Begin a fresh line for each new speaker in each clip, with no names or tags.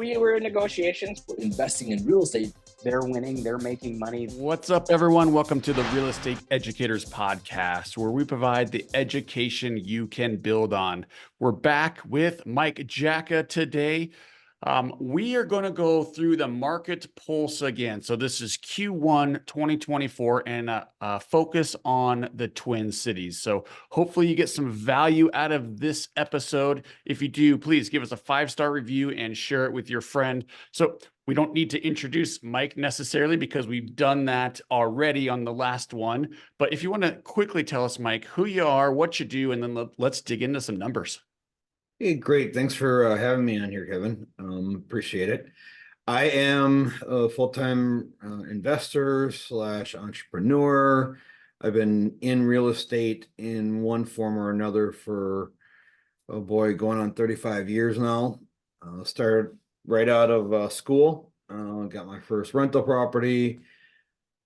we were in negotiations.
Investing in real estate, they're winning, they're making money.
What's up, everyone? Welcome to the Real Estate Educators Podcast, where we provide the education you can build on. We're back with Mike Jacka today. We are going to go through the market pulse again. So this is Q1 2024 and focus on the Twin Cities. So hopefully you get some value out of this episode. If you do, please give us a 5-star review and share it with your friend. So we don't need to introduce Mike necessarily because we've done that already on the last one. But if you want to quickly tell us, Mike, who you are, what you do, and then let's dig into some numbers.
Hey, great. Thanks for having me on here, Kevin. Appreciate it. I am a full-time investor / entrepreneur. I've been in real estate in one form or another for, oh boy, going on 35 years now. Started right out of school. Got my first rental property.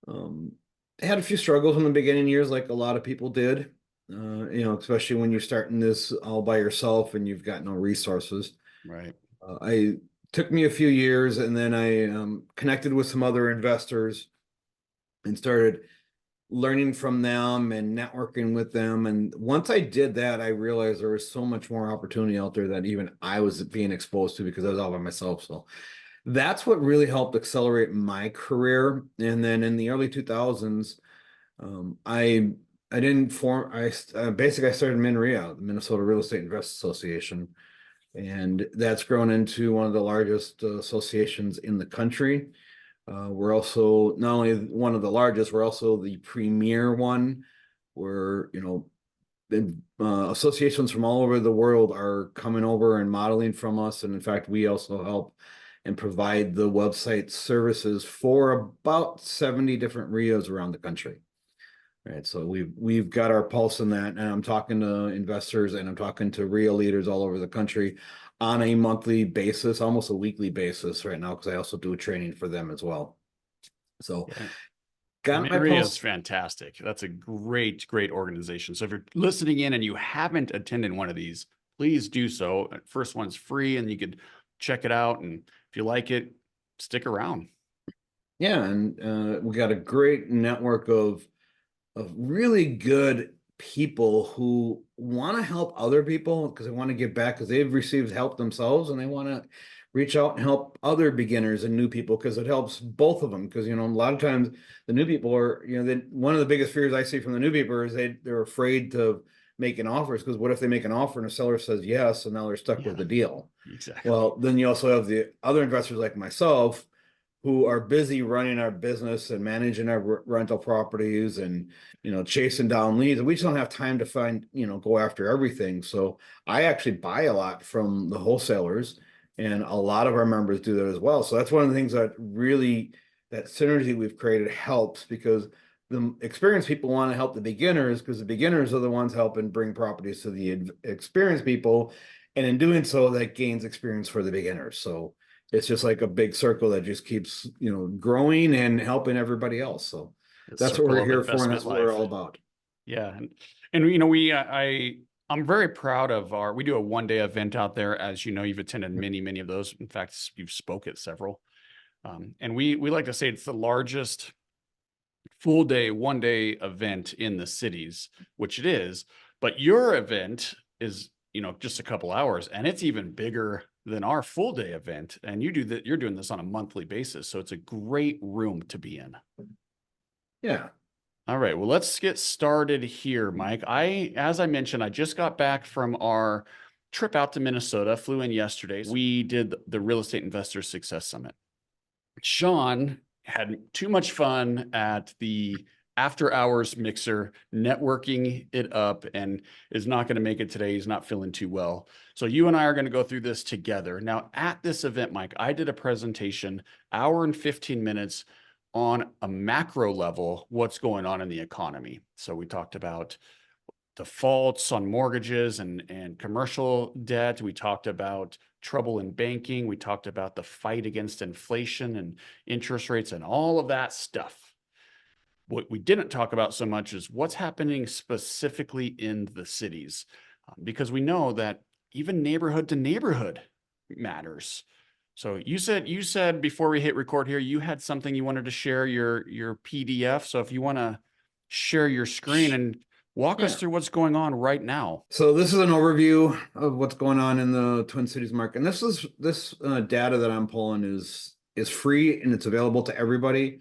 Had a few struggles in the beginning years, like a lot of people did. Especially when you're starting this all by yourself and you've got no resources.
Right.
I took me a few years, and then I connected with some other investors and started learning from them and networking with them. And once I did that, I realized there was so much more opportunity out there that even I was being exposed to because I was all by myself. So that's what really helped accelerate my career. And then in the early 2000s, I started MINREA, the Minnesota Real Estate Investors Association, and that's grown into one of the largest associations in the country. We're also not only one of the largest, we're also the premier one, where associations from all over the world are coming over and modeling from us. And in fact, we also help and provide the website services for about 70 different RIAs around the country. Right, so we've got our pulse in that, and I'm talking to investors and I'm talking to RIA leaders all over the country on a monthly basis, almost a weekly basis right now, because I also do a training for them as well. So, got my
RIA
pulse.
is fantastic. That's a great organization. So if you're listening in and you haven't attended one of these, please do so. First one's free, and you could check it out. And if you like it, stick around.
Yeah, and we got a great network of really good people who want to help other people because they want to give back because they've received help themselves, and they want to reach out and help other beginners and new people because it helps both of them. Because a lot of times the new people are one of the biggest fears I see from the new people is they're afraid to make an offer, because what if they make an offer and a seller says yes and now they're stuck with the deal?
Exactly.
Well, then you also have the other investors like myself who are busy running our business and managing our rental properties and, chasing down leads. And we just don't have time to find, go after everything. So I actually buy a lot from the wholesalers, and a lot of our members do that as well. So that's one of the things that really, that synergy we've created helps, because the experienced people want to help the beginners, because the beginners are the ones helping bring properties to the experienced people. And in doing so, that gains experience for the beginners. So it's just like a big circle that just keeps, growing and helping everybody else. So that's what we're here for, and that's what we're all about.
Yeah, and I'm very proud of we do a one-day event out there. As you know, you've attended many of those. In fact, you've spoke at several. And we like to say it's the largest full day, one-day event in the cities, which it is. But your event is, just a couple hours, and it's even bigger than our full day event. And you do that, you're doing this on a monthly basis. So it's a great room to be in.
Yeah.
All right. Well, let's get started here, Mike. As I mentioned, I just got back from our trip out to Minnesota, flew in yesterday. We did the Real Estate Investor Success Summit. Sean had too much fun at the after hours mixer, networking it up, and is not going to make it today. He's not feeling too well. So you and I are going to go through this together. Now, at this event, Mike, I did a presentation, hour and 15 minutes on a macro level, what's going on in the economy. So we talked about defaults on mortgages and commercial debt. We talked about trouble in banking. We talked about the fight against inflation and interest rates and all of that stuff. What we didn't talk about so much is what's happening specifically in the cities, because we know that even neighborhood to neighborhood matters. So you said before we hit record here, you had something you wanted to share your PDF. So if you want to share your screen and walk us
Yeah.
through what's going on right now.
So this is an overview of what's going on in the Twin Cities market. And this data that I'm pulling is free and it's available to everybody.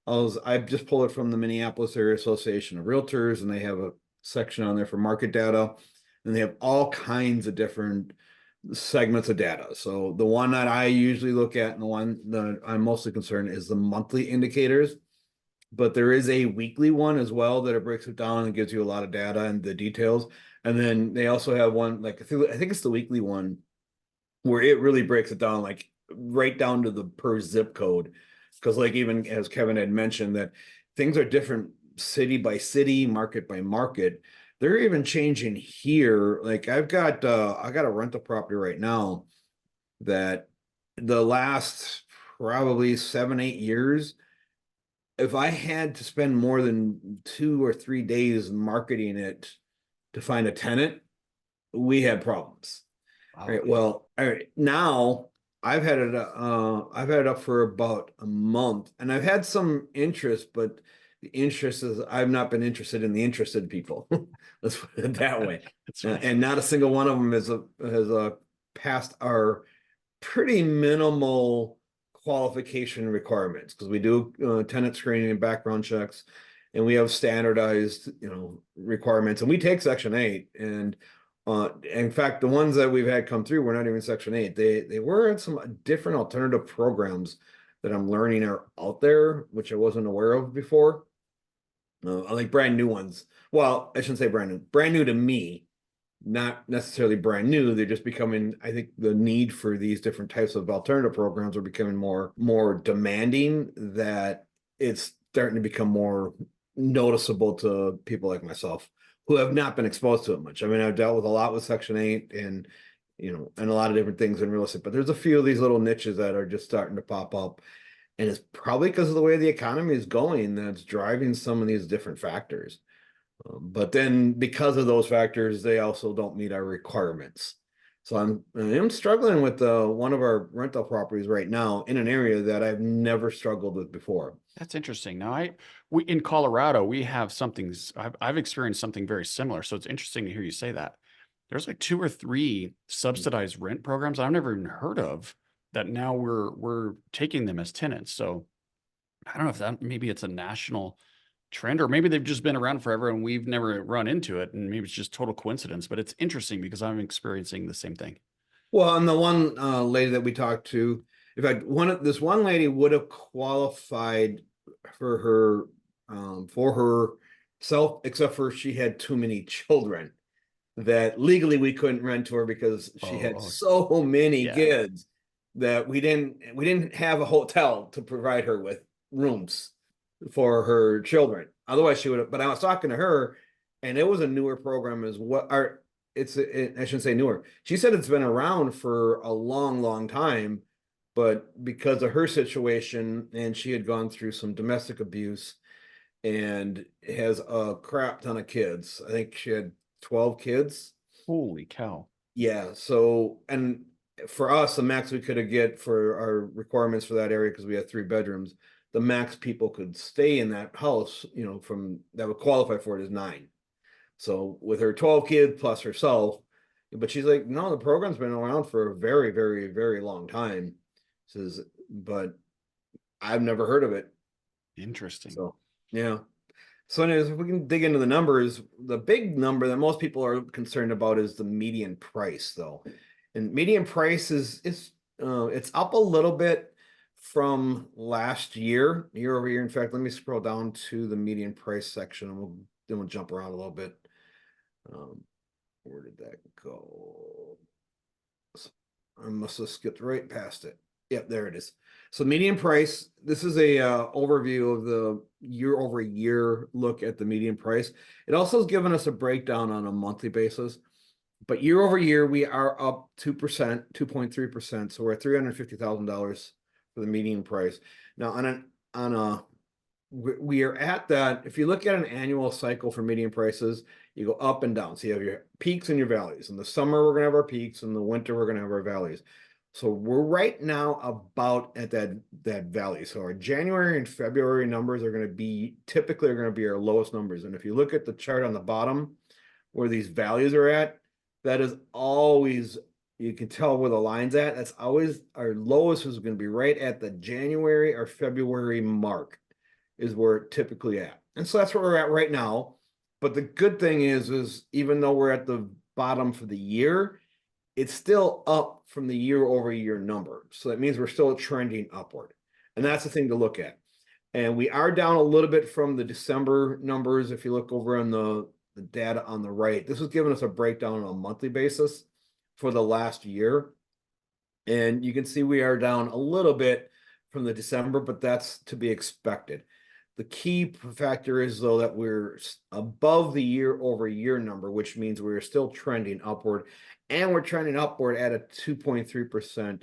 I've just pulled it from the Minneapolis Area Association of Realtors, and they have a section on there for market data, and they have all kinds of different segments of data. So the one that I usually look at and the one that I'm mostly concerned is the monthly indicators, but there is a weekly one as well that it breaks it down and gives you a lot of data and the details. And then they also have one, like I think it's the weekly one where it really breaks it down, like right down to the per zip code. Because like even as Kevin had mentioned, that things are different city by city, market by market. They're even changing here. Like I got a rental property right now that the last probably 7-8 years, if I had to spend more than 2 or 3 days marketing it to find a tenant, we had problems.
Wow.
All right. Well, all right. Now I've had it up for about a month, and I've had some interest, but the interest is I've not been interested in the interested people. Let's put it that way.
That's right.
And not a single one of them has passed our pretty minimal qualification requirements, because we do tenant screening and background checks, and we have standardized requirements, and we take Section 8. And in fact, the ones that we've had come through were not even Section 8. They were in some different alternative programs that I'm learning are out there, which I wasn't aware of before. Like brand new ones. Well, I shouldn't say brand new to me, not necessarily brand new. They're just becoming, I think the need for these different types of alternative programs are becoming more demanding, that it's starting to become more noticeable to people like myself who have not been exposed to it much. I mean, I've dealt with a lot with Section 8 and and a lot of different things in real estate, but there's a few of these little niches that are just starting to pop up. And it's probably because of the way the economy is going that's driving some of these different factors. But then because of those factors, they also don't meet our requirements. So I'm struggling with one of our rental properties right now in an area that I've never struggled with before.
That's interesting. Now, we in Colorado, we have I've experienced something very similar. So it's interesting to hear you say that. There's like 2 or 3 subsidized rent programs I've never even heard of that now we're taking them as tenants. So I don't know if maybe it's a national trend, or maybe they've just been around forever and we've never run into it, and maybe it's just total coincidence. But it's interesting because I'm experiencing the same thing.
Well, and the one lady that we talked to, in fact, this one lady would have qualified for herself, except for she had too many children that legally we couldn't rent to her because she had so many kids that we didn't have a hotel to provide her with rooms for her children. Otherwise she would have, but I was talking to her, and it was a newer program as well. I shouldn't say newer. She said it's been around for a long time, but because of her situation, and she had gone through some domestic abuse and has a crap ton of kids. I think she had 12 kids.
Holy cow.
Yeah. So, and for us, the max we could get for our requirements for that area, because we had 3 bedrooms, the max people could stay in that house, from that would qualify for it is 9. So with her 12 kids plus herself, but she's like, no, the program's been around for a very, very, very long time. Says, but I've never heard of it.
Interesting.
So, yeah. So anyways, if we can dig into the numbers, the big number that most people are concerned about is the median price, though. And median price is it's up a little bit from last year over year. In fact, let me scroll down to the median price section, and we'll jump around a little bit. Where did that go? I must have skipped right past it. Yep, there it is. So median price, this is a overview of the year-over-year look at the median price. It also has given us a breakdown on a monthly basis, but year over year, we are up 2%, 2.3%. So we're at $350,000 for the median price. Now we are at that. If you look at an annual cycle for median prices, you go up and down. So you have your peaks and your valleys. In the summer, we're going to have our peaks. In the winter, we're going to have our valleys. So we're right now about at that valley. So our January and February numbers are going to be typically our lowest numbers. And if you look at the chart on the bottom where these values are at, that is always, you can tell where the line's at. That's always our lowest is going to be right at the January or February mark is where it typically at. And so that's where we're at right now. But the good thing is even though we're at the bottom for the year, it's still up from the year over year number. So that means we're still trending upward. And that's the thing to look at. And we are down a little bit from the December numbers. If you look over on the data on the right, this was giving us a breakdown on a monthly basis for the last year. And you can see we are down a little bit from the December, but that's to be expected. The key factor is though that we're above the year over year number, which means we're still trending upward, and we're trending upward at a 2.3%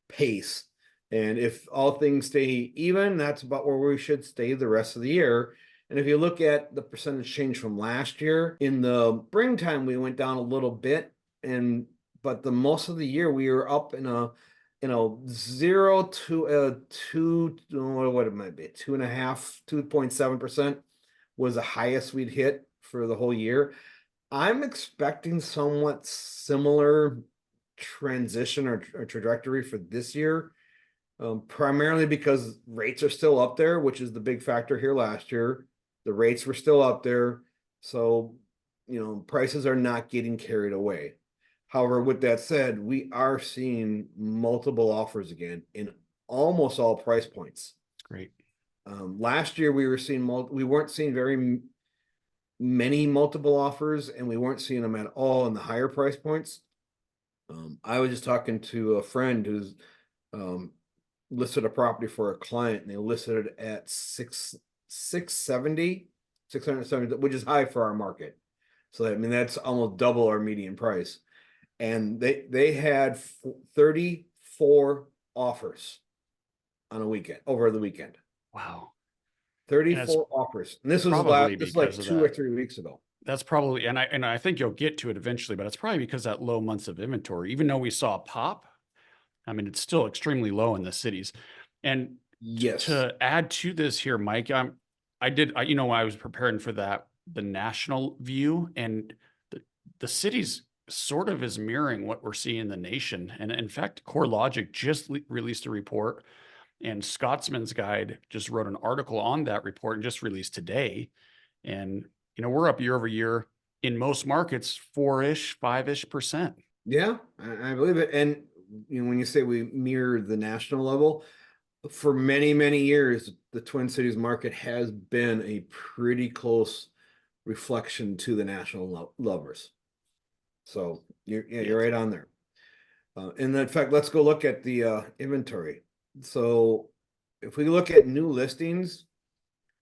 pace. And if all things stay even, that's about where we should stay the rest of the year. And if you look at the percentage change from last year, in the springtime, we went down a little bit, but the most of the year we were up in a 0 to a 2, what it might be, 2.5, 2.7% was the highest we'd hit for the whole year. I'm expecting somewhat similar transition or trajectory for this year, primarily because rates are still up there, which is the big factor here last year. The rates were still up there. So, prices are not getting carried away. However, with that said, we are seeing multiple offers again in almost all price points.
Great.
Last year we weren't seeing very many multiple offers, and we weren't seeing them at all in the higher price points. I was just talking to a friend who's listed a property for a client, and they listed it at 670, which is high for our market. So that's almost double our median price. And they had 34 offers on a weekend over the weekend.
Wow.
34 offers. And this was like 2 or 3 weeks ago.
That's probably, and I think you'll get to it eventually, but it's probably because that low months of inventory, even though we saw a pop, it's still extremely low in the cities. And
yes,
to add to this here, Mike, I was preparing for the national view, and the cities sort of is mirroring what we're seeing in the nation. And in fact, CoreLogic just released a report, and Scotsman's Guide just wrote an article on that report and just released today. And, we're up year over year in most markets, 4-ish, 5-ish%.
Yeah, I believe it. And when you say we mirror the national level, for many, many years, the Twin Cities market has been a pretty close reflection to the national lovers. So you're right on there. And in fact, let's go look at the inventory. So if we look at new listings,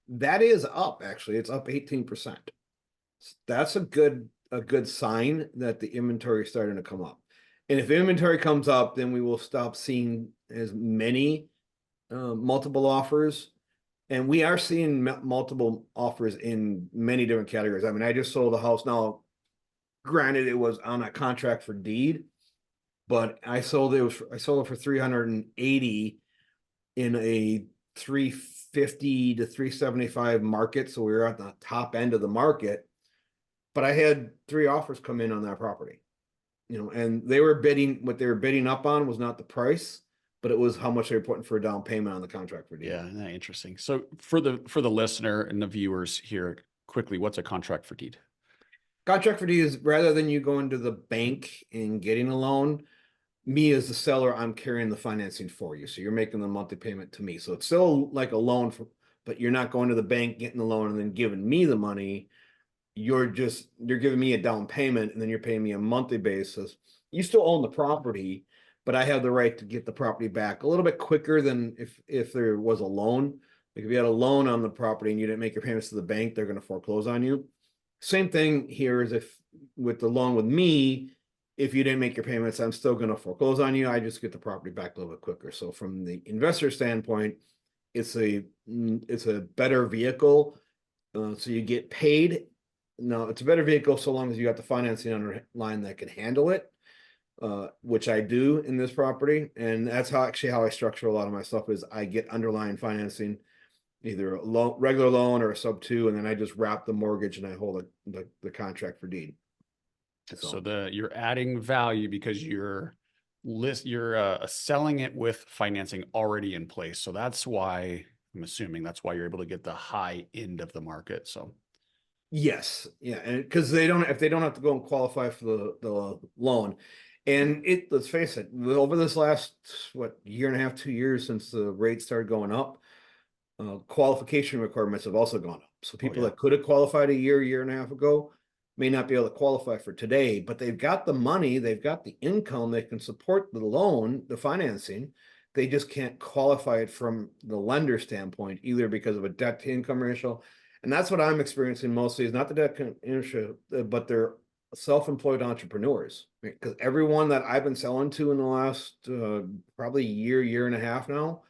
that is up. Actually, it's up 18%. That's a good sign that the inventory is starting to come up. And if inventory comes up, then we will stop seeing as many multiple offers. And we are seeing multiple offers in many different categories. I just sold a house now. Granted, it was on a contract for deed, but I sold it for 380 in a 350 to 375 market. So we were at the top end of the market, but I had 3 offers come in on that property, and they were bidding, what they were bidding up on was not the price, but it was how much they were putting for a down payment on the contract for deed.
Yeah, interesting. So for the listener and the viewers here, quickly, what's a contract for deed?
Contract for deed is rather than you going to the bank and getting a loan, me as the seller, I'm carrying the financing for you. So you're making the monthly payment to me. So it's still like a loan, but you're not going to the bank, getting the loan, and then giving me the money. You're giving me a down payment, and then you're paying me a monthly basis. You still own the property, but I have the right to get the property back a little bit quicker than if there was a loan. Like if you had a loan on the property and you didn't make your payments to the bank, they're going to foreclose on you. Same thing here is if with the loan with me, if you didn't make your payments, I'm still going to foreclose on you. I just get the property back a little bit quicker. So from the investor standpoint, it's a better vehicle. So you get paid. No, it's a better vehicle so long as you got the financing underlying that can handle it. which I do in this property. And that's how I structure a lot of my stuff is I get underlying financing, either a regular loan or a sub 2, and then I just wrap the mortgage and I hold the contract for deed.
So you're adding value because you're selling it with financing already in place. So that's why I'm assuming that's why you're able to get the high end of the market. So
yes, yeah, and because if they don't have to go and qualify for the loan, and let's face it, over this last year and a half, 2 years since the rates started going up, qualification requirements have also gone up. So people that could have qualified a year and a half ago may not be able to qualify for today, but they've got the money, they've got the income, they can support the loan, the financing. They just can't qualify it from the lender standpoint, either because of a debt to income ratio. And that's what I'm experiencing mostly, is not the debt ratio, but they're self-employed entrepreneurs. Because everyone that I've been selling to in the last probably year and a half now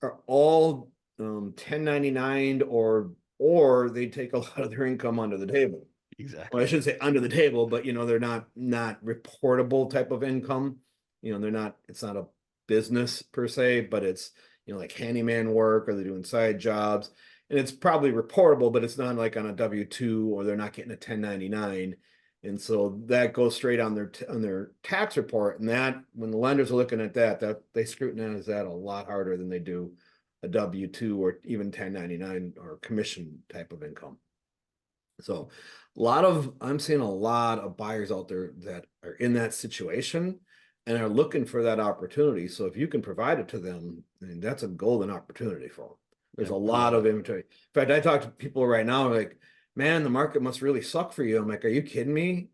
are all 1099 or they take a lot of their income under the table.
exactly.
Well, I shouldn't say under the table, but they're not reportable type of income. It's not a business per se, but it's like handyman work, or they're doing side jobs, and it's probably reportable, but it's not like on a W-2, or they're not getting a 1099. And so that goes straight on their tax report. And that, when the lenders are looking at that they scrutinize that a lot harder than they do a W-2 or even 1099 or commission type of income. So I'm seeing a lot of buyers out there that are in that situation and are looking for that opportunity. So if you can provide it to them, I mean, that's a golden opportunity for them. There's a lot of inventory. In fact, I talk to people right now like, man, the market must really suck for you. I'm like, are you kidding me?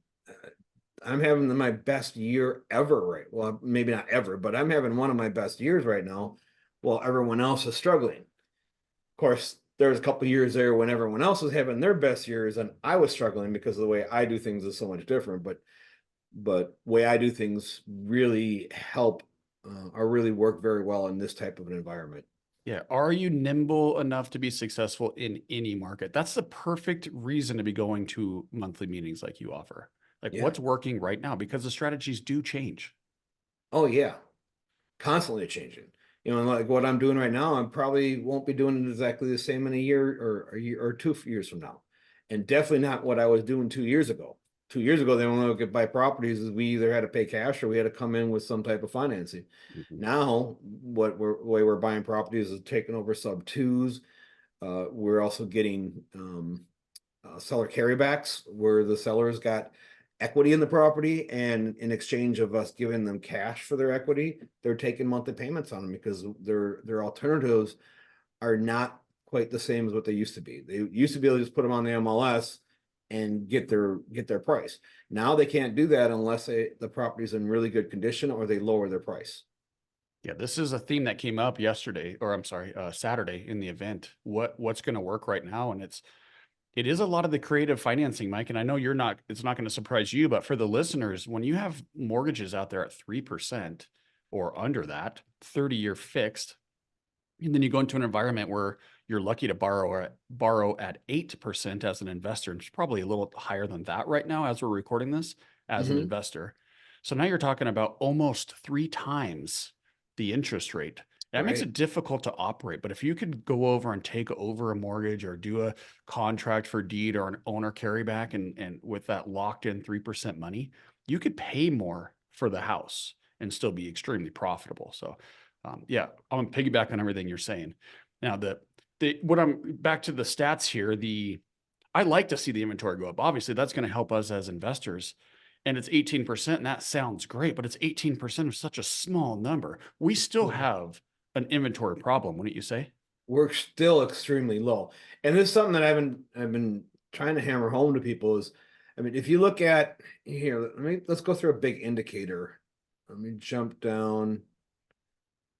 I'm having my best year ever, right? Well, maybe not ever, but I'm having one of my best years right now while everyone else is struggling. Of course, there's a couple of years there when everyone else was having their best years and I was struggling because of the way I do things is so much different. But way I do things really help or really work very well in this type of an environment.
Yeah. Are you nimble enough to be successful in any market? That's the perfect reason to be going to monthly meetings like you offer. Like what's working right now, because the strategies do change.
Oh yeah. Constantly changing. Like what I'm doing right now, I probably won't be doing it exactly the same in a year or 2 years from now. And definitely not what I was doing 2 years ago. 2 years ago, the only way we could buy properties is we either had to pay cash or we had to come in with some type of financing. Now, the way we're buying properties is taking over sub 2s. We're also getting seller carrybacks, where the sellers got equity in the property, and in exchange of us giving them cash for their equity, they're taking monthly payments on them because their alternatives are not quite the same as what they used to be. They used to be able to just put them on the MLS and get their price. Now they can't do that unless the property's in really good condition or they lower their price.
Yeah, this is a theme that came up Saturday in the event. What's going to work right now? And it is a lot of the creative financing, Mike. And I know it's not going to surprise you, but for the listeners, when you have mortgages out there at 3% or under that, 30-year fixed, and then you go into an environment where you're lucky to borrow at 8% as an investor, and it's probably a little higher than that right now as we're recording this as an investor. So now you're talking about almost 3 times the interest rate. That makes it difficult to operate. But if you could go over and take over a mortgage or do a contract for deed or an owner carryback, and with that locked in 3% money, you could pay more for the house and still be extremely profitable. So I'm gonna piggyback on everything you're saying. Now what I'm back to the stats here, I like to see the inventory go up. Obviously that's going to help us as investors. And it's 18%, and that sounds great, but it's 18% of such a small number. We still have an inventory problem, wouldn't you say?
We're still extremely low. And this is something that I've been trying to hammer home to people is, I mean, if you look at here, let's go through a big indicator. Let me jump down,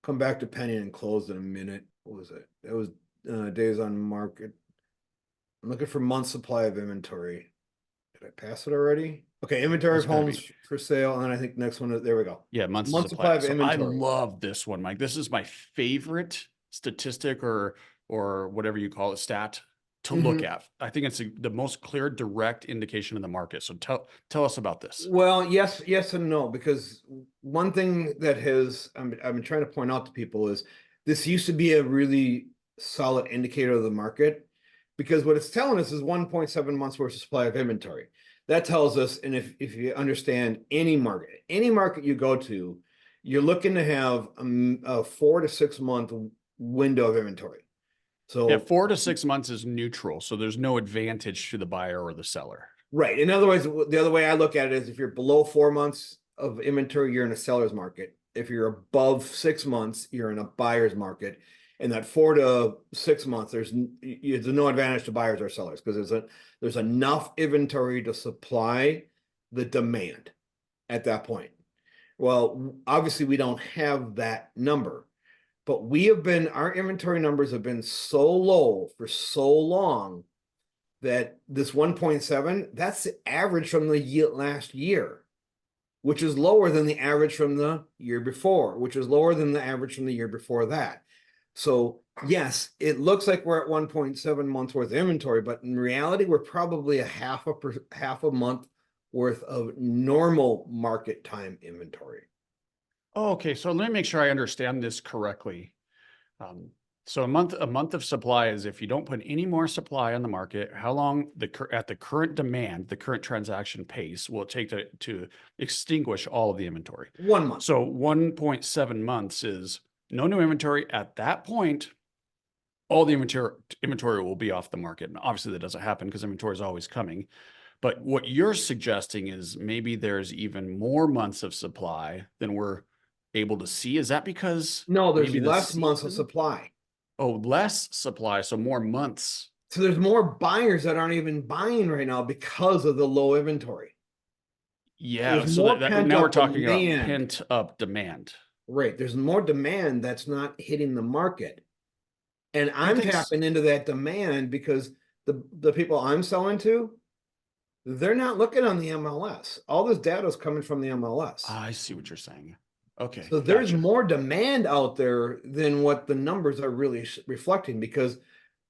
come back to pending and closed in a minute. What was it? That was days on market. I'm looking for month supply of inventory. Did I pass it already? Okay, inventory of homes for sale, and then I think next one, there we go.
Yeah, month supply of inventory. I love this one, Mike. This is my favorite statistic or whatever you call it, stat to look at. I think it's the most clear, direct indication in the market. So tell us about this.
Well, yes and no, because one thing that I've been trying to point out to people is this used to be a really solid indicator of the market, because what it's telling us is 1.7 months worth of supply of inventory. That tells us, and if you understand any market you go to, you're looking to have a 4 to 6 month window of inventory. So
yeah, 4 to 6 months is neutral. So there's no advantage to the buyer or the seller.
Right. In other words, the other way I look at it is if you're below 4 months of inventory, you're in a seller's market. If you're above 6 months, you're in a buyer's market. And that 4 to 6 months, there's no advantage to buyers or sellers, because there's enough inventory to supply the demand at that point. Well, obviously we don't have that number, but our inventory numbers have been so low for so long that this 1.7, that's the average from the last year, which is lower than the average from the year before, which is lower than the average from the year before that. So yes, it looks like we're at 1.7 months worth of inventory, but in reality, we're probably a half a month worth of normal market time inventory.
Oh, okay. So let me make sure I understand this correctly. So a month of supply is if you don't put any more supply on the market, how long at the current demand, the current transaction pace will it take to extinguish all of the inventory?
1 month.
So 1.7 months is no new inventory. At that point, all the inventory will be off the market. And obviously that doesn't happen because inventory is always coming. But what you're suggesting is maybe there's even more months of supply than we're able to see. Is that because
No, there's
maybe the
less months of
season?
supply.
Oh, less supply, so more months.
So there's more buyers that aren't even buying right now because of the low inventory.
Yeah,
There's
so
more
now we're
pent-up
talking about
demand.
pent up demand.
Right. There's more demand that's not hitting the market. And I'm
think
tapping into that demand because the people I'm selling to, they're not looking on the MLS. All this data is coming from the MLS.
I see what you're saying. Okay,
So there's
gotcha.
more demand out there than what the numbers are really reflecting, because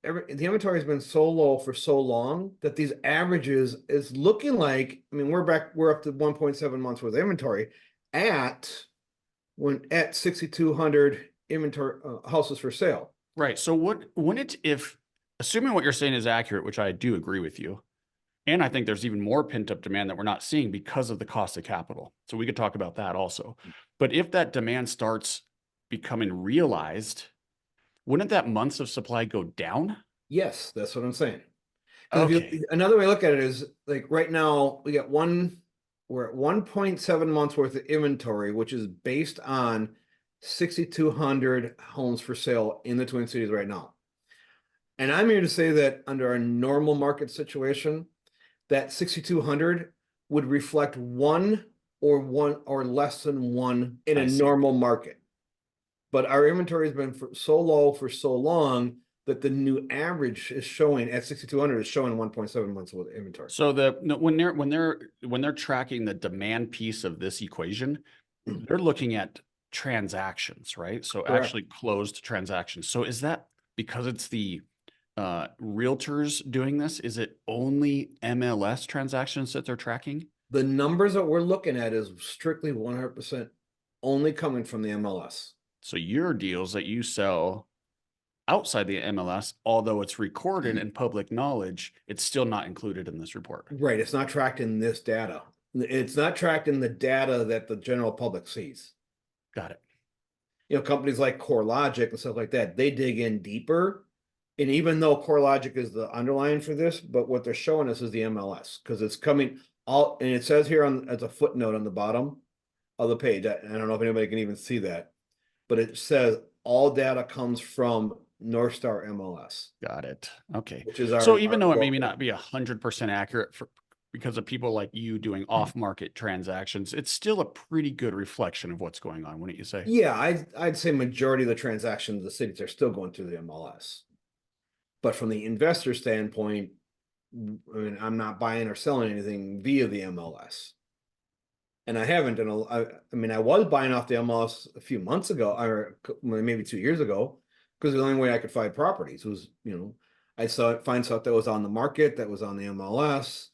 the inventory has been so low for so long that these averages is looking like, I mean, we're up to 1.7 months worth of inventory at 6,200 inventory houses for sale.
Right. So if assuming what you're saying is accurate, which I do agree with you, and I think there's even more pent up demand that we're not seeing because of the cost of capital. So we could talk about that also. But if that demand starts becoming realized, wouldn't that months of supply go down?
Yes, that's what I'm saying. 'Cause
Okay.
another way to look at it is like right now we're at 1.7 months worth of inventory, which is based on 6,200 homes for sale in the Twin Cities right now. And I'm here to say that under a normal market situation, that 6,200 would reflect one or less than one in a normal market. But our inventory has been so low for so long that the new average is showing at 6,200 is showing 1.7 months worth of inventory.
So when they're tracking the demand piece of this equation, they're looking at transactions, right? So
Correct.
actually closed transactions. So is that because it's the realtors doing this? Is it only MLS transactions that they're tracking?
The numbers that we're looking at is strictly 100% only coming from the MLS.
So your deals that you sell outside the MLS, although it's recorded in public knowledge, it's still not included in this report.
Right. It's not tracked in this data. It's not tracked in the data that the general public sees.
Got it.
You know, companies like CoreLogic and stuff like that, they dig in deeper. And even though CoreLogic is the underlying for this, but what they're showing us is the MLS, because it's coming all, and it says here as a footnote on the bottom of the page. I don't know if anybody can even see that, but it says all data comes from North Star MLS.
Got it. Okay.
Which is
So even though it may not be 100% accurate because of people like you doing off-market transactions, it's still a pretty good reflection of what's going on, wouldn't you say?
Yeah, I'd say majority of the transactions in the cities are still going through the MLS. But from the investor standpoint, I mean, I'm not buying or selling anything via the MLS. And I haven't, I mean, I was buying off the MLS a few months ago, or maybe 2 years ago, because the only way I could find properties was, I'd find stuff that was on the market, that was on the MLS.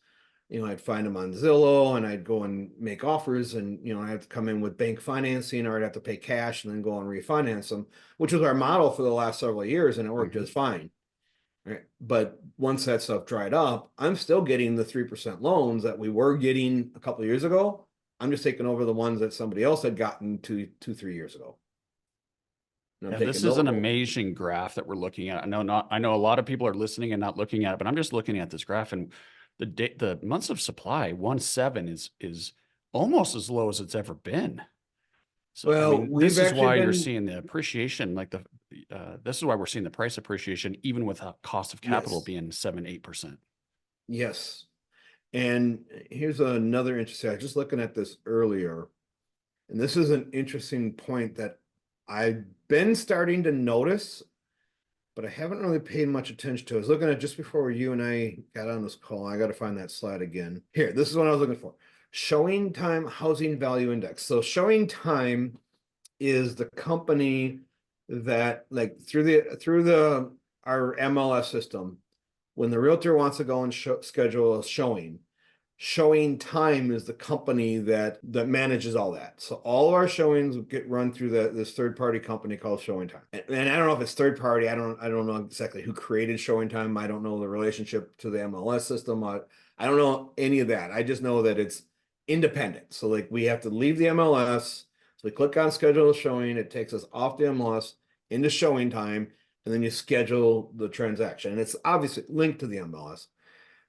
I'd find them on Zillow, and I'd go and make offers, and I had to come in with bank financing, or I'd have to pay cash and then go and refinance them, which was our model for the last several years, and it worked just fine. Right. But once that stuff dried up, I'm still getting the 3% loans that we were getting a couple of years ago. I'm just taking over the ones that somebody else had gotten 3 years ago.
Yeah, this is an amazing graph that we're looking at. I know a lot of people are listening and not looking at it, but I'm just looking at this graph, and the months of supply 1.7 is almost as low as it's ever been. So
well,
this is why you're seeing the appreciation, like this is why we're seeing the price appreciation, even with a cost of capital being 7-8%.
Yes. And here's another interesting, I was just looking at this earlier, and this is an interesting point that I've been starting to notice, but I haven't really paid much attention to. I was looking at just before you and I got on this call. I got to find that slide again. Here, this is what I was looking for. Showing Time Housing Value Index. So Showing Time is the company that, like, through our MLS system, when the realtor wants to go and schedule a showing, Showing Time is the company that manages all that. So all of our showings get run through this third-party company called Showing Time. And I don't know if it's third party. I don't know exactly who created Showing Time. I don't know the relationship to the MLS system. I don't know any of that. I just know that it's independent. So, like, we have to leave the MLS. So we click on schedule a showing. It takes us off the MLS into Showing Time, and then you schedule the transaction. And it's obviously linked to the MLS.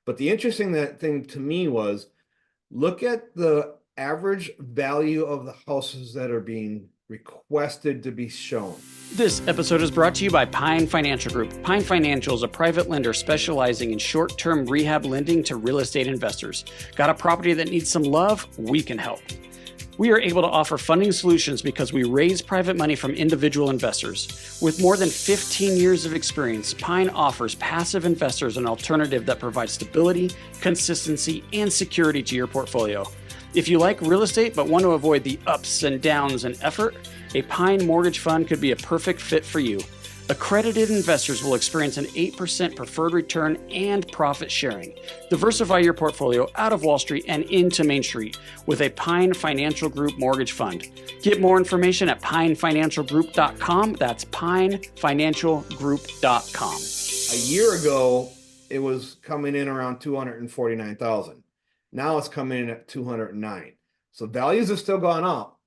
But the interesting thing to me was, look at the average value of the houses that are being requested to be shown.
This episode is brought to you by Pine Financial Group. Pine Financial is a private lender specializing in short-term rehab lending to real estate investors. Got a property that needs some love? We can help. We are able to offer funding solutions because we raise private money from individual investors. With more than 15 years of experience, Pine offers passive investors an alternative that provides stability, consistency, and security to your portfolio. If you like real estate but want to avoid the ups and downs and effort, a Pine mortgage fund could be a perfect fit for you. Accredited investors will experience an 8% preferred return and profit sharing. Diversify your portfolio out of Wall Street and into Main Street with a Pine Financial Group mortgage fund. Get more information at pinefinancialgroup.com. That's pinefinancialgroup.com.
A year ago, it was coming in around 249,000. Now it's coming in at 209. So values have still gone up,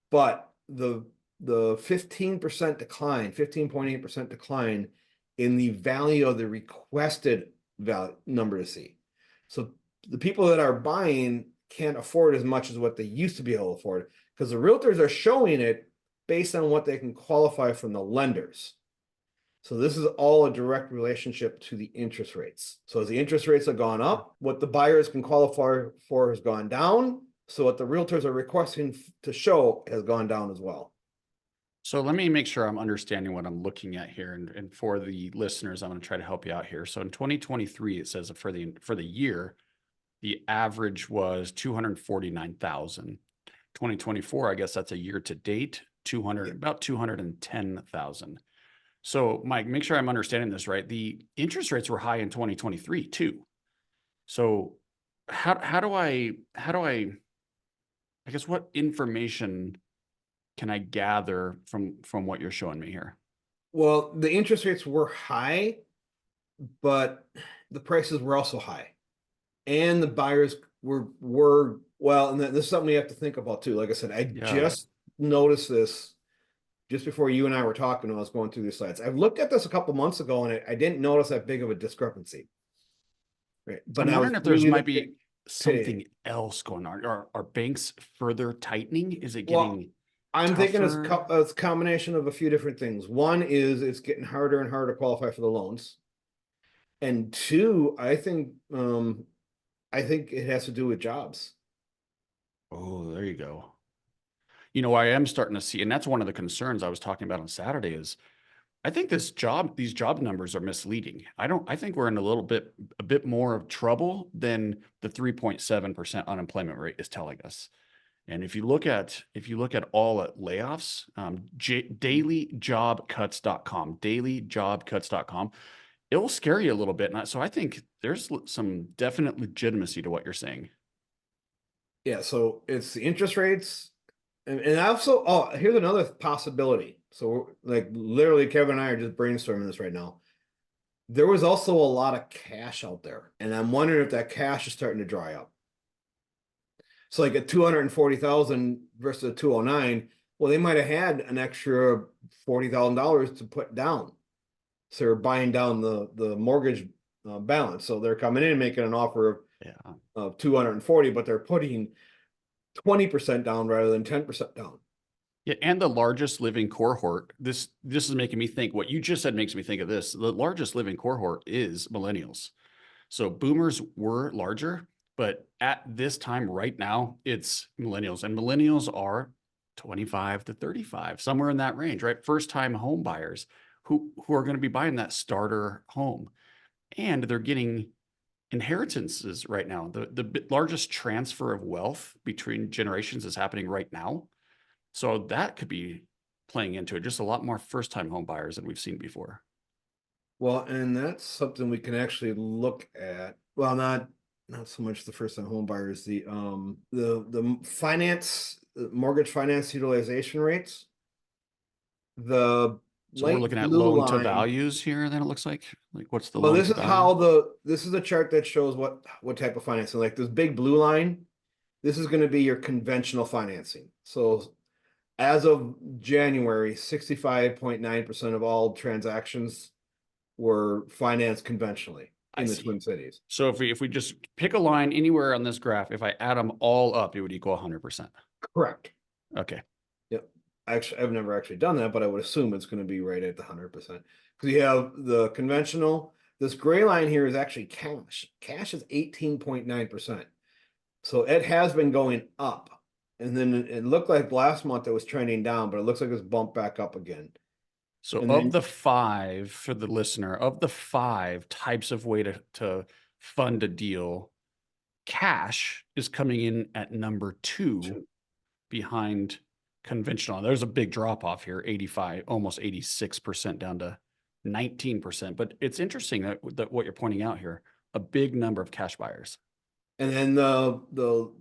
but the 15% decline, 15.8% decline in the value of the requested value number to see. So the people that are buying can't afford as much as what they used to be able to afford, because the realtors are showing it based on what they can qualify from the lenders. So this is all a direct relationship to the interest rates. So as the interest rates have gone up, what the buyers can qualify for has gone down. So what the realtors are requesting to show has gone down as well.
So let me make sure I'm understanding what I'm looking at here. And for the listeners, I'm going to try to help you out here. So in 2023, it says for the year, the average was 249,000. 2024, I guess that's a year to date, about 210,000. So Mike, make sure I'm understanding this right. The interest rates were high in 2023 too. So how do I guess, what information can I gather from what you're showing me here?
Well, the interest rates were high, but the prices were also high, and the buyers were well. And this is something we have to think about too. Like I said, I just noticed this just before you and I were talking when I was going through these slides. I've looked at this a couple months ago, and I didn't notice that big of a discrepancy. Right, but
I'm wondering if there's might be something else going on. Are banks further tightening? Is it getting
I'm
tougher?
thinking it's a combination of a few different things. One is it's getting harder and harder to qualify for the loans. And two, I think it has to do with jobs.
Oh, there you go. You know, I am starting to see, and that's one of the concerns I was talking about on Saturday, is I think these job numbers are misleading. I think we're in a bit more of trouble than the 3.7% unemployment rate is telling us. And if you look at all layoffs, dailyjobcuts.com, it will scare you a little bit. And so I think there's some definite legitimacy to what you're saying.
Yeah, so it's the interest rates, and also, oh, here's another possibility. So like literally, Kevin and I are just brainstorming this right now. There was also a lot of cash out there, and I'm wondering if that cash is starting to dry up. So like at 240,000 versus a 209, well, they might have had an extra $40,000 to put down. So they're buying down the mortgage balance. So they're coming in and making an offer of 240, but they're putting 20% down rather than 10% down.
Yeah, and the largest living cohort, this is making me think, what you just said makes me think of this. The largest living cohort is millennials. So boomers were larger, but at this time right now, it's millennials. And millennials are 25 to 35, somewhere in that range, right? First-time home buyers who are going to be buying that starter home. And they're getting inheritances right now. The largest transfer of wealth between generations is happening right now. So that could be playing into it. Just a lot more first-time home buyers than we've seen before.
Well, and that's something we can actually look at. Well, not so much the first-time home buyers, the finance, mortgage finance utilization rates. The
So we're
light
looking at
blue
loan to
line.
values here, then it looks like what's the
Well,
loan
this
to
is
value?
how this is a chart that shows what type of financing. Like this big blue line, this is going to be your conventional financing. So as of January, 65.9% of all transactions were financed conventionally in the Twin Cities.
So if we just pick a line anywhere on this graph, if I add them all up, it would equal 100%.
Correct.
Okay.
Yep. Actually, I've never actually done that, but I would assume it's going to be right at the 100%. Because you have the conventional, this gray line here is actually cash. Cash is 18.9%. So it has been going up. And then it looked like last month it was trending down, but it looks like it's bumped back up again.
So
And
of
then-
the 5, for the listener, of the 5 types of way to fund a deal, cash is coming in at number 2 behind conventional. There's a big drop off here, 85, almost 86% down to 19%. But it's interesting that what you're pointing out here, a big number of cash buyers.
And then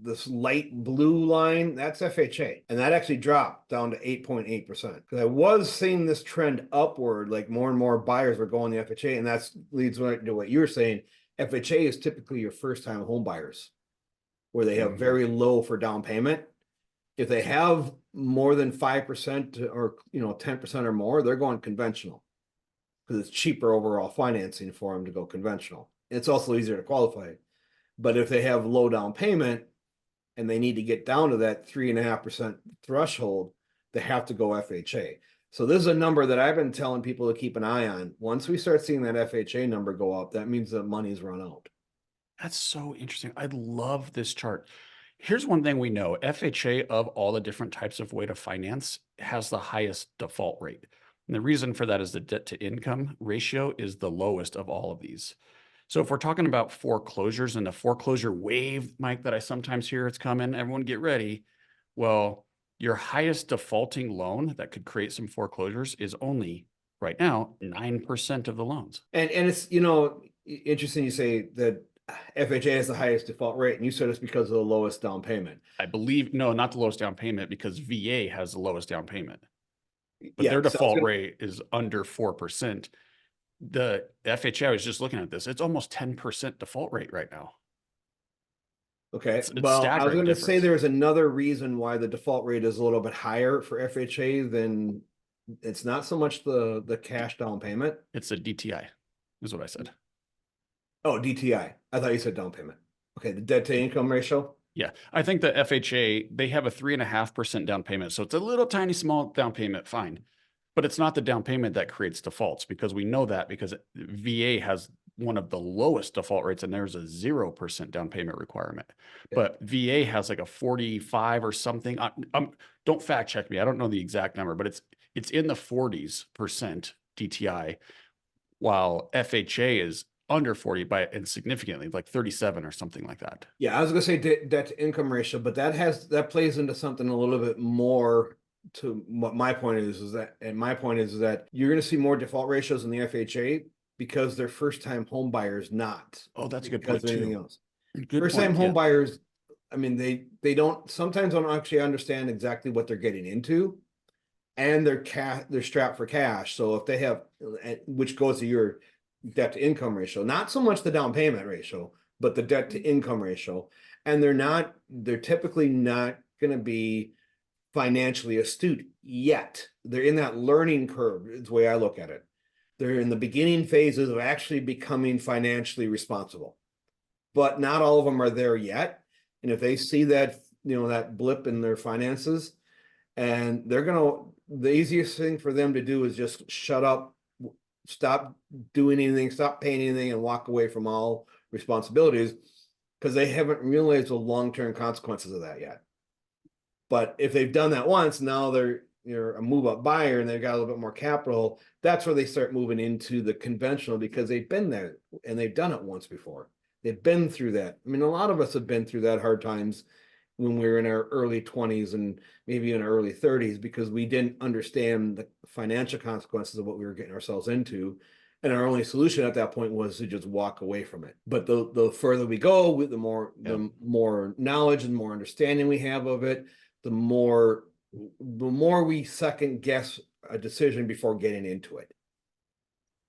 this light blue line, that's FHA. And that actually dropped down to 8.8%. Because I was seeing this trend upward, like more and more buyers were going to FHA. And that leads to what you were saying. FHA is typically your first-time home buyers, where they have very low for down payment. If they have more than 5% or 10% or more, they're going conventional. Because it's cheaper overall financing for them to go conventional. It's also easier to qualify. But if they have low down payment and they need to get down to that 3.5% threshold, they have to go FHA. So this is a number that I've been telling people to keep an eye on. Once we start seeing that FHA number go up, that means the money's run out.
That's so interesting. I love this chart. Here's one thing we know. FHA, of all the different types of way to finance, has the highest default rate. And the reason for that is the debt to income ratio is the lowest of all of these. So if we're talking about foreclosures and the foreclosure wave, Mike, that I sometimes hear it's coming, everyone get ready. Well, your highest defaulting loan that could create some foreclosures is only right now 9% of the loans.
And it's, interesting you say that FHA has the highest default rate, and you said it's because of the lowest down payment.
I believe, no, not the lowest down payment, because VA has the lowest down payment. But
Yeah,
their
so
default rate is under 4%. The FHA, I was just looking at this, it's almost 10% default rate right now.
Okay.
It's
Well, I was
staggering
going to say
difference.
there's another reason why the default rate is a little bit higher for FHA than it's not so much the cash down payment.
It's a DTI, is what I said.
Oh, DTI. I thought you said down payment. Okay, the debt to income ratio.
Yeah, I think the FHA, they have a 3.5% down payment. So it's a little tiny small down payment, fine. But it's not the down payment that creates defaults, because we know that because VA has one of the lowest default rates and there's a 0% down payment requirement.
Yeah.
But VA has like a 45 or something. Don't fact check me. I don't know the exact number, but it's in the 40s% DTI, while FHA is under 40 and significantly, like 37 or something like that.
Yeah, I was gonna say debt to income ratio, but that plays into something a little bit more to what my point is that, and my point is that you're gonna see more default ratios in the FHA because they're first-time home buyers, not
Oh, that's a good
because
point
of anything
too.
else.
Good
First-time
point.
home
Yeah.
buyers, I mean, they sometimes don't actually understand exactly what they're getting into, and they're strapped for cash. So if they have, which goes to your debt to income ratio, not so much the down payment ratio, but the debt to income ratio, and they're typically not going to be financially astute yet. They're in that learning curve, is the way I look at it. They're in the beginning phases of actually becoming financially responsible, but not all of them are there yet. And if they see that, that blip in their finances, and the easiest thing for them to do is just shut up, stop doing anything, stop paying anything, and walk away from all responsibilities, because they haven't realized the long-term consequences of that yet. But if they've done that once, now you're a move-up buyer and they've got a little bit more capital, that's where they start moving into the conventional, because they've been there and they've done it once before. They've been through that. I mean, a lot of us have been through that hard times when we were in our early 20s and maybe in our early 30s, because we didn't understand the financial consequences of what we were getting ourselves into. And our only solution at that point was to just walk away from it. But the further we go, with the more knowledge and more understanding we have of it, the more we second guess a decision before getting into it.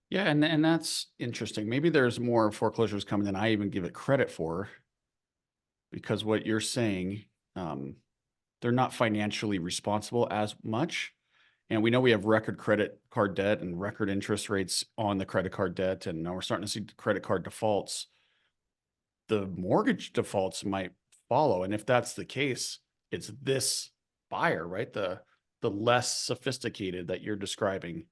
Yeah, and that's interesting. Maybe there's more foreclosures coming than I even give it credit for, because what you're saying, they're not financially responsible as much. And we know we have record credit card debt and record interest rates on the credit card debt, and now we're starting to see credit card defaults. The mortgage defaults might follow, and if that's the case, it's this buyer, right? The less sophisticated that you're describing.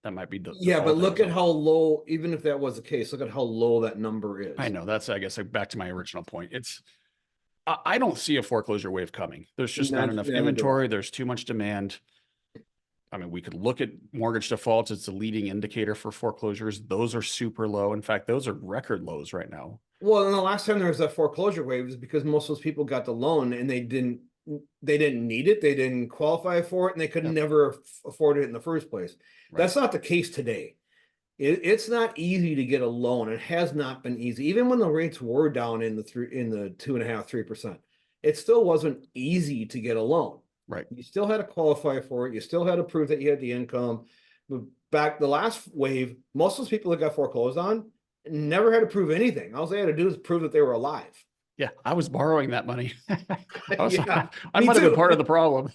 That might be
but look at how low, even if that was the case, look at how low that number is.
I know, that's, I guess, back to my original point. I don't see a foreclosure wave coming. There's just not enough inventory. There's too much demand. I mean, we could look at mortgage defaults. It's a leading indicator for foreclosures. Those are super low. In fact, those are record lows right now.
Well, and the last time there was a foreclosure wave was because most of those people got the loan and they didn't need it. They didn't qualify for it, and they could never afford it in the first place. Right. That's not the case today. It's not easy to get a loan. It has not been easy. Even when the rates were down in the 2.5%, 3%, it still wasn't easy to get a loan.
Right.
You still had to qualify for it. You still had to prove that you had the income. But back the last wave, most of those people that got foreclosed on never had to prove anything. All they had to do is prove that they were alive.
Yeah, I was borrowing that money. I might have been part of the problem.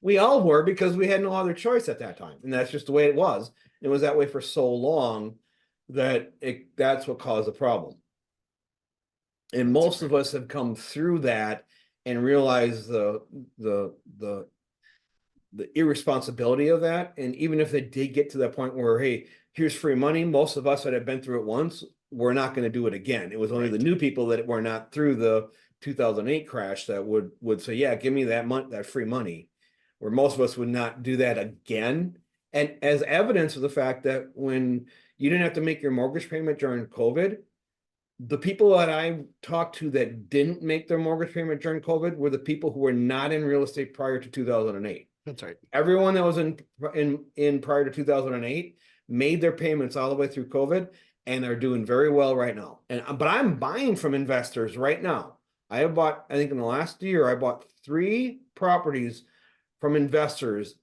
We all were, because we had no other choice at that time. And that's just the way it was. It was that way for so long that that's what caused the problem. And most of us have come through that and realized the irresponsibility of that. And even if they did get to that point where, hey, here's free money, most of us that have been through it once, we're not going to do it again. It was only the new people that were not through the 2008 crash that would say, yeah, give me that free money, where most of us would not do that again. And as evidence of the fact that when you didn't have to make your mortgage payment during COVID, the people that I talked to that didn't make their mortgage payment during COVID were the people who were not in real estate prior to 2008.
That's right.
Everyone that was in prior to 2008 made their payments all the way through COVID, and they're doing very well right now. But I'm buying from investors right now. I think in the last year, I bought 3 properties from investors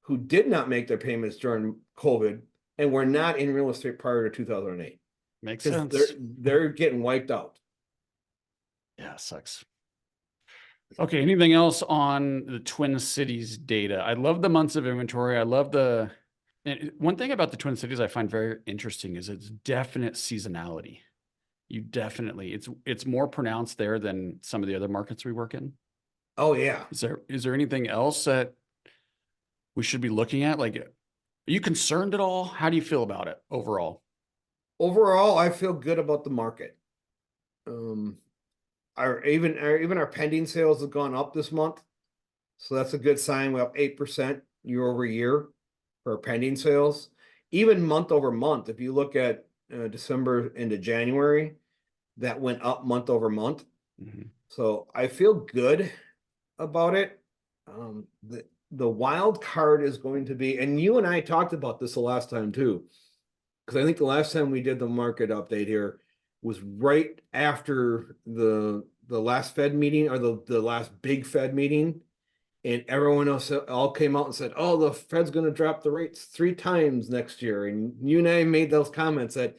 who did not make their payments during COVID and were not in real estate prior to 2008.
Makes sense.
They're getting wiped out.
Yeah, sucks. Okay, anything else on the Twin Cities data? I love the months of inventory. I love one thing about the Twin Cities I find very interesting is its definite seasonality. It's more pronounced there than some of the other markets we work in.
Oh yeah.
Is there anything else that we should be looking at? Like, are you concerned at all? How do you feel about it overall?
Overall, I feel good about the market. Even our pending sales have gone up this month, so that's a good sign. We're up 8% year over year for our pending sales. Even month over month, if you look at December into January, that went up month over month. Mm-hmm. So I feel good about it. the wild card is going to be, and you and I talked about this the last time too, because I think the last time we did the market update here was right after the last Fed meeting, or the last big Fed meeting. And everyone else all came out and said, oh, the Fed's going to drop the rates 3 times next year. And you and I made those comments that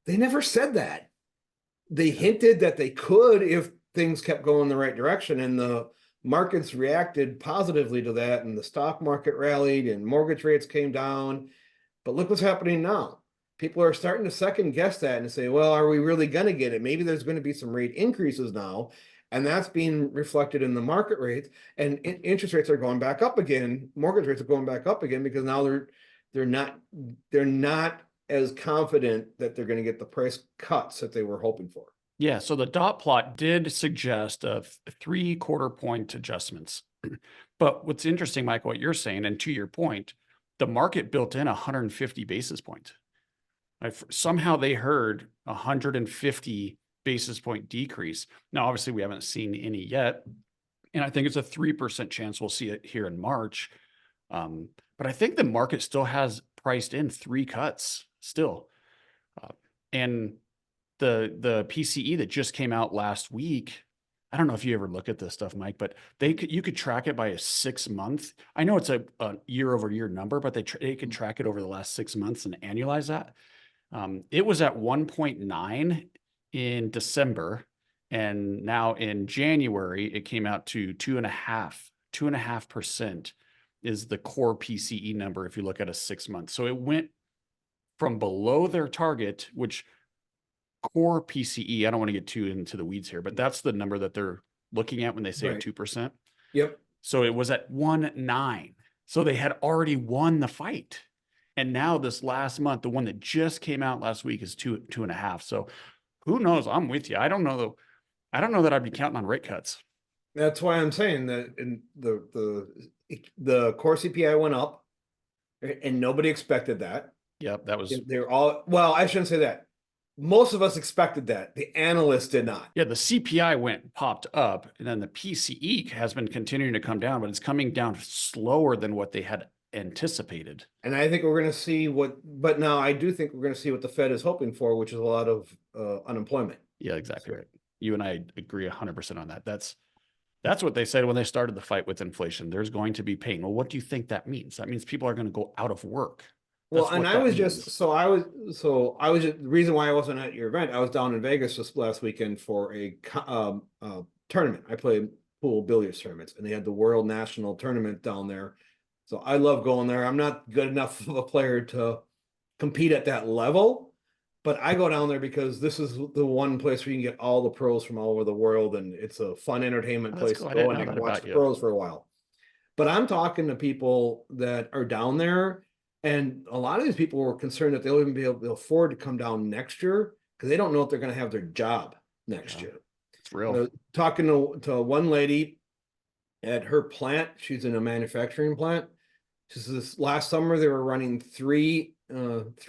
they never said that. They hinted that they could if things kept going the right direction, and the markets reacted positively to that, and the stock market rallied and mortgage rates came down. But look what's happening now. People are starting to second guess that and say, well, are we really going to get it? Maybe there's going to be some rate increases now. And that's being reflected in the market rates, and interest rates are going back up again. Mortgage rates are going back up again because now they're not as confident that they're going to get the price cuts that they were hoping for.
Yeah, so the dot plot did suggest a 3/4 point adjustments. But what's interesting, Mike, what you're saying, and to your point, the market built in 150 basis points. Somehow they heard 150 basis point decrease. Now, obviously, we haven't seen any yet, and I think it's a 3% chance we'll see it here in March. But I think the market still has priced in 3 cuts still. And the PCE that just came out last week, I don't know if you ever look at this stuff, Mike, but you could track it by a 6-month. I know it's a year-over-year number, but they could track it over the last 6 months and annualize that. It was at 1.9 in December, and now in January it came out to 2.5% is the core PCE number if you look at a 6 month. So it went from below their target, which core PCE, I don't want to get too into the weeds here, but that's the number that they're looking at when they say 2%.
Yep.
So it was at 1.9. So they had already won the fight. And now this last month, the one that just came out last week is 2.5. So who knows? I'm with you. I don't know that I'd be counting on rate cuts.
That's why I'm saying that in the core CPI went up, and nobody expected that.
Yep, that was.
They're all, well, I shouldn't say that. Most of us expected that. The analysts did not.
Yeah, the CPI popped up, and then the PCE has been continuing to come down, but it's coming down slower than what they had anticipated.
And I think we're going to see but now I do think we're going to see what the Fed is hoping for, which is a lot of unemployment.
Yeah, exactly right. You and I agree 100% on that. That's what they said when they started the fight with inflation. There's going to be pain. Well, what do you think that means? That means people are going to go out of work.
Well, and I was just the reason why I wasn't at your event, I was down in Vegas this last weekend for a tournament. I play pool billiards tournaments, and they had the World National Tournament down there. So I love going there. I'm not good enough of a player to compete at that level, but I go down there because this is the one place where you can get all the pros from all over the world, and it's a fun entertainment place to go and I can watch the pros for a while. But I'm talking to people that are down there, and a lot of these people were concerned that they'll even be able to afford to come down next year because they don't know if they're going to have their job next year.
It's real.
Talking to one lady at her plant, she's in a manufacturing plant. She says this last summer they were running three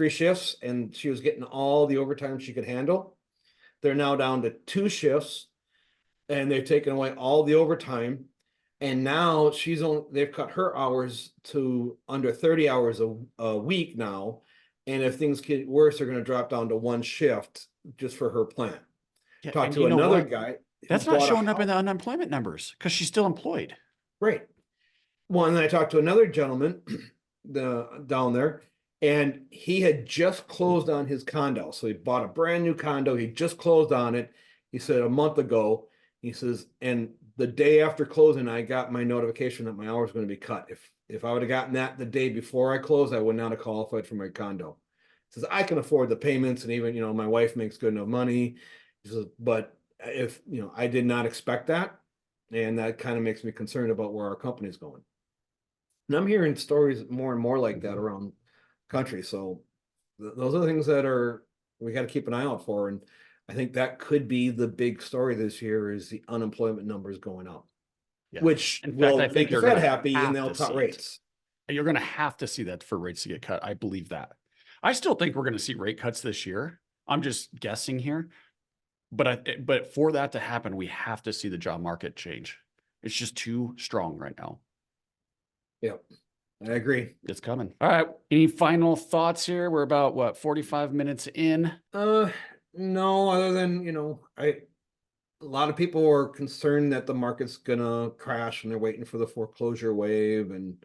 shifts, and she was getting all the overtime she could handle. They're now down to 2 shifts, and they've taken away all the overtime. And now they've cut her hours to under 30 hours a week now. And if things get worse, they're going to drop down to 1 shift just for her plant.
Yeah,
Talk to another guy.
That's not showing up in the unemployment numbers because she's still employed.
Right. Well, and then I talked to another gentleman down there, and he had just closed on his condo. So he bought a brand new condo. He just closed on it. He said a month ago. He says, and the day after closing, I got my notification that my hours were going to be cut. If I would have gotten that the day before I closed, I would not have qualified for my condo. He says, I can afford the payments, and even, my wife makes good enough money. He says, but if, I did not expect that. And that kind of makes me concerned about where our company is going. And I'm hearing stories more and more like that around the country. So those are the things that we got to keep an eye out for. And I think that could be the big story this year is the unemployment numbers going up, which will make the Fed happy, and they'll cut rates.
You're going to have to see that for rates to get cut. I believe that. I still think we're going to see rate cuts this year. I'm just guessing here. But for that to happen, we have to see the job market change. It's just too strong right now.
Yep. I agree.
It's coming. All right. Any final thoughts here? We're about what, 45 minutes in?
No, other than, a lot of people are concerned that the market's gonna crash and they're waiting for the foreclosure wave. And,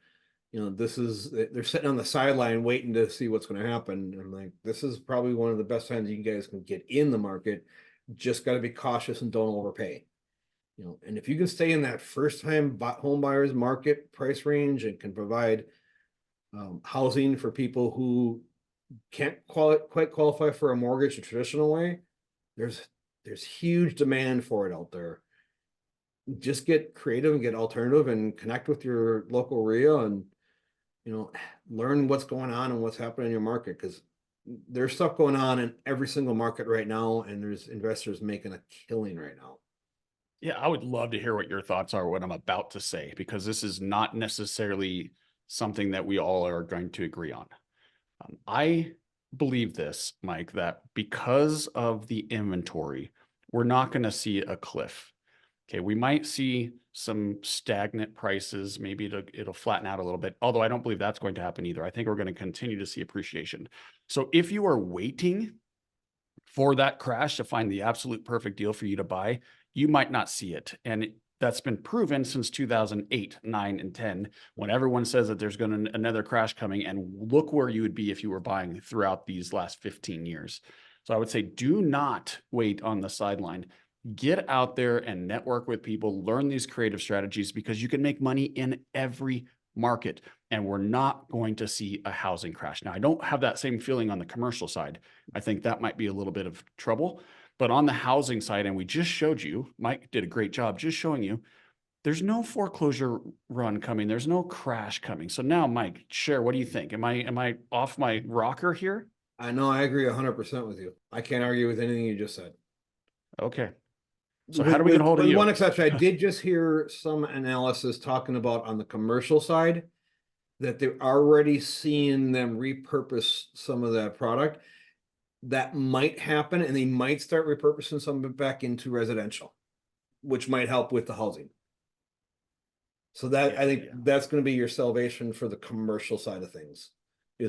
they're sitting on the sideline waiting to see what's gonna happen. And like, this is probably one of the best times you guys can get in the market. Just gotta be cautious and don't overpay. And if you can stay in that first time home buyers market price range and can provide housing for people who can't quite qualify for a mortgage the traditional way, there's huge demand for it out there. Just get creative and get alternative and connect with your local RIA and learn what's going on and what's happening in your market, because there's stuff going on in every single market right now, and there's investors making a killing right now.
Yeah, I would love to hear what your thoughts are, what I'm about to say, because this is not necessarily something that we all are going to agree on. I believe this, Mike, that because of the inventory, we're not going to see a cliff. Okay, we might see some stagnant prices. Maybe it'll flatten out a little bit, although I don't believe that's going to happen either. I think we're going to continue to see appreciation. So if you are waiting for that crash to find the absolute perfect deal for you to buy, you might not see it. And that's been proven since 2008, 9, and 10, when everyone says that there's going to another crash coming, and look where you would be if you were buying throughout these last 15 years. So I would say do not wait on the sideline. Get out there and network with people, learn these creative strategies, because you can make money in every market, and we're not going to see a housing crash. Now, I don't have that same feeling on the commercial side. I think that might be a little bit of trouble. But on the housing side, and we just showed you, Mike did a great job just showing you, there's no foreclosure run coming. There's no crash coming. So now, Mike, share, what do you think? Am I off my rocker here?
I know, I agree 100% with you. I can't argue with anything you just said.
Okay. So how do we get a hold of you?
One exception, I did just hear some analysis talking about on the commercial side that they're already seeing them repurpose some of that product. That might happen, and they might start repurposing some of it back into residential, which might help with the housing. So that, I think that's going to be your salvation for the commercial side of things.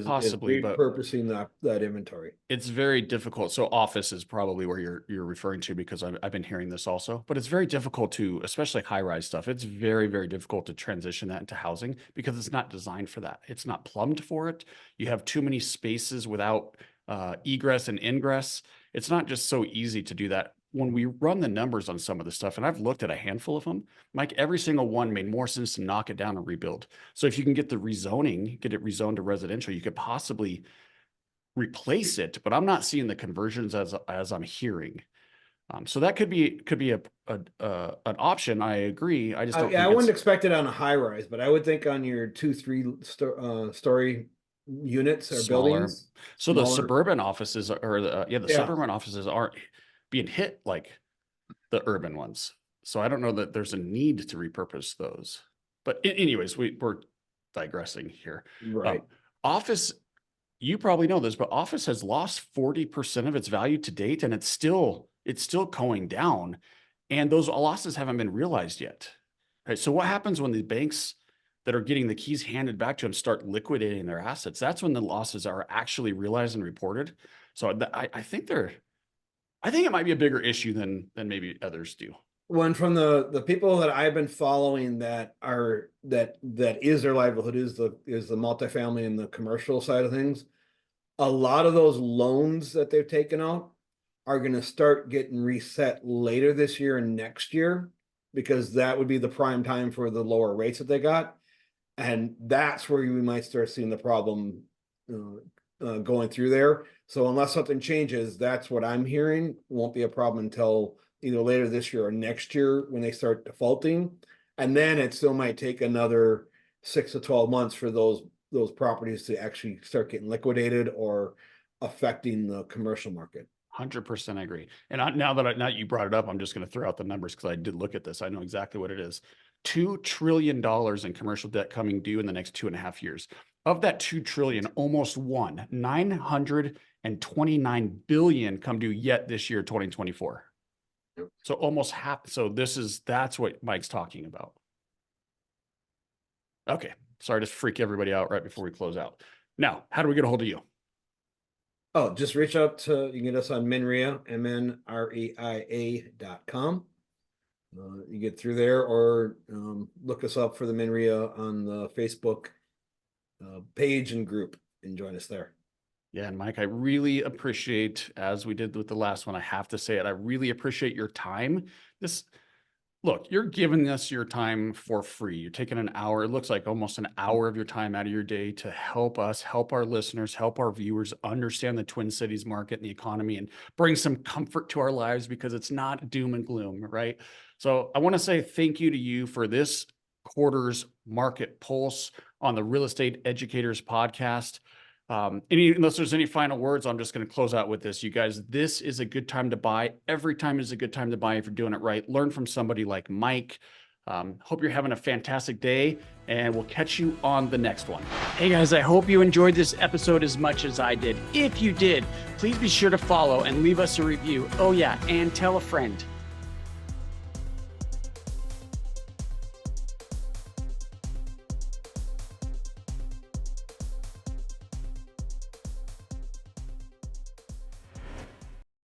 Possibly,
but repurposing that inventory.
It's very difficult. So office is probably where you're referring to, because I've been hearing this also, but it's very difficult to, especially high-rise stuff. It's very, very difficult to transition that into housing because it's not designed for that. It's not plumbed for it. You have too many spaces without egress and ingress. It's not just so easy to do that. When we run the numbers on some of the stuff, and I've looked at a handful of them, Mike, every single one made more sense to knock it down and rebuild. So if you can get the rezoning, get it rezoned to residential, you could possibly replace it, but I'm not seeing the conversions as I'm hearing. So that could be an option. I agree. I just don't think
I wouldn't expect it on a high rise, but I would think on your 2-3 story units or
smaller
buildings.
So the suburban offices suburban offices aren't being hit like the urban ones. So I don't know that there's a need to repurpose those. But anyways, we're digressing here.
Right.
Office, you probably know this, but office has lost 40% of its value to date, and it's still going down, and those losses haven't been realized yet. Right? So what happens when the banks that are getting the keys handed back to them start liquidating their assets? That's when the losses are actually realized and reported. So I think it might be a bigger issue than maybe others do.
One from the people that I've been following that is their livelihood is the multifamily and the commercial side of things. A lot of those loans that they've taken out are going to start getting reset later this year and next year, because that would be the prime time for the lower rates that they got. And that's where we might start seeing the problem going through there. So unless something changes, that's what I'm hearing, won't be a problem until either later this year or next year when they start defaulting. And then it still might take another 6 to 12 months for those properties to actually start getting liquidated or affecting the commercial market.
100% agree. And now that you brought it up, I'm just going to throw out the numbers because I did look at this. I know exactly what it is. $2 trillion in commercial debt coming due in the next 2.5 years. Of that $2 trillion, almost $929 billion come due yet this year, 2024.
Yep.
So almost half. So that's what Mike's talking about. Okay. Sorry to freak everybody out right before we close out. Now, how do we get a hold of you?
Oh, just reach out to, you can get us on Minrea, MNREIA.com. You get through there, or look us up for the Minrea on the Facebook page and group and join us there.
Yeah, and Mike, I really appreciate, as we did with the last one, I have to say it, I really appreciate your time. Look, you're giving us your time for free. You're taking an hour, it looks like almost an hour of your time out of your day to help us, help our listeners, help our viewers understand the Twin Cities market and the economy, and bring some comfort to our lives, because it's not doom and gloom, right? So I want to say thank you to you for this quarter's market pulse on the Real Estate Educators podcast. Unless there's any final words, I'm just going to close out with this. You guys, this is a good time to buy. Every time is a good time to buy if you're doing it right. Learn from somebody like Mike. Hope you're having a fantastic day, and we'll catch you on the next one.
Hey guys, I hope you enjoyed this episode as much as I did. If you did, please be sure to follow and leave us a review. Oh yeah, and tell a friend.